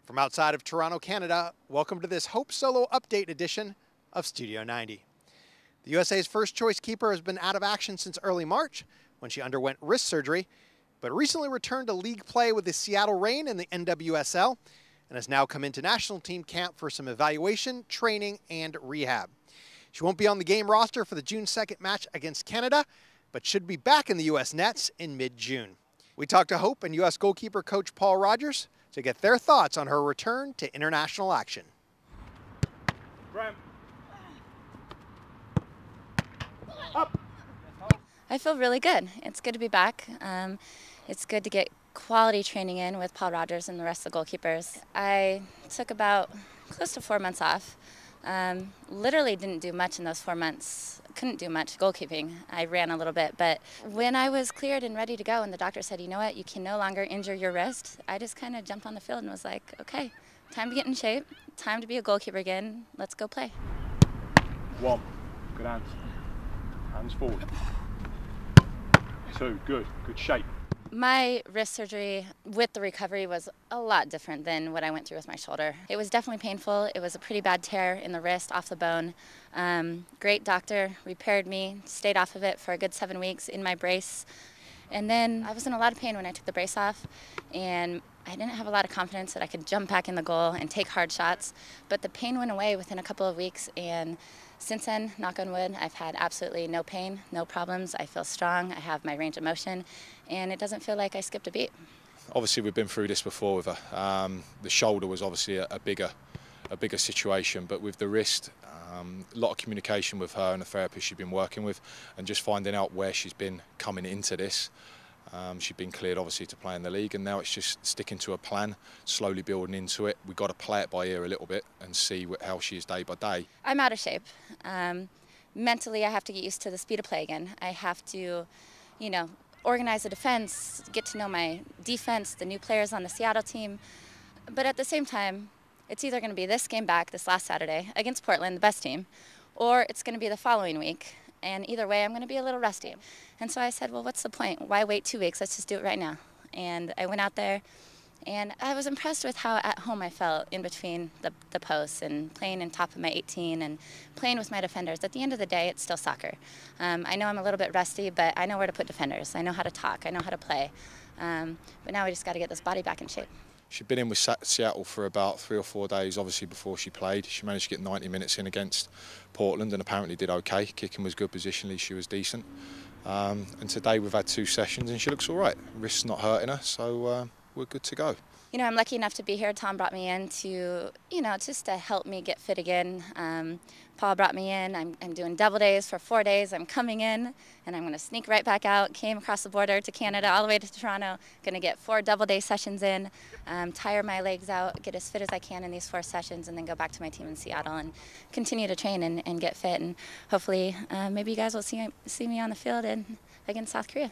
From outside of Toronto, Canada, welcome to this Hope Solo Update edition of Studio 90. The USA's first choice keeper has been out of action since early March when she underwent wrist surgery, but recently returned to league play with the Seattle Reign in the NWSL and has now come into national team camp for some evaluation, training, and rehab. She won't be on the game roster for the June 2nd match against Canada, but should be back in the U.S. nets in mid-June. We talked to Hope and U.S. goalkeeper coach Paul Rogers to get their thoughts on her return to international action. Up. I feel really good. It's good to be back. It's good to get quality training in with Paul Rogers and the rest of the goalkeepers. I took about close to 4 months off. Literally didn't do much in those 4 months. Couldn't do much goalkeeping. I ran a little bit, but when I was cleared and ready to go and the doctor said, you know what, you can no longer injure your wrist, I just kind of jumped on the field and was like, okay, time to get in shape, time to be a goalkeeper again, let's go play. One, good hands. Hands forward. Two, good shape. My wrist surgery with the recovery was a lot different than what I went through with my shoulder. It was definitely painful. It was a pretty bad tear in the wrist off the bone. Great doctor, repaired me, stayed off of it for a good 7 weeks in my brace. And then I was in a lot of pain when I took the brace off, and I didn't have a lot of confidence that I could jump back in the goal and take hard shots. But the pain went away within a couple of weeks, and since then, knock on wood, I've had absolutely no pain, no problems. I feel strong, I have my range of motion, and it doesn't feel like I skipped a beat. Obviously, we've been through this before with her. The shoulder was obviously a bigger situation, but with the wrist, a lot of communication with her and the therapist she's been working with, and just finding out where she's been coming into this. She's been cleared obviously to play in the league, and now it's just sticking to a plan, slowly building into it. We've got to play it by ear a little bit and see how she is day by day. I'm out of shape. Mentally, I have to get used to the speed of play again. I have to, organize the defense, get to know my defense, the new players on the Seattle team. But at the same time, it's either going to be this game back, this last Saturday, against Portland, the best team, or it's going to be the following week. And either way, I'm going to be a little rusty. And so I said, well, what's the point? Why wait 2 weeks? Let's just do it right now. And I went out there, and I was impressed with how at home I felt in between the posts and playing in top of my 18 and playing with my defenders. At the end of the day, it's still soccer. I know I'm a little bit rusty, but I know where to put defenders. I know how to talk. I know how to play. But now we just got to get this body back in shape. She'd been in with Seattle for about 3 or 4 days, obviously, before she played. She managed to get 90 minutes in against Portland and apparently did okay. Kicking was good, positionally she was decent. And today we've had 2 sessions and she looks all right. Wrist's not hurting her, so we're good to go. I'm lucky enough to be here. Tom brought me in to, just to help me get fit again. Paul brought me in. I'm doing double days for 4 days. I'm coming in, and I'm going to sneak right back out. Came across the border to Canada, all the way to Toronto. Going to get 4 double-day sessions in, tire my legs out, get as fit as I can in these 4 sessions, and then go back to my team in Seattle and continue to train and get fit. And hopefully, maybe you guys will see me on the field against South Korea.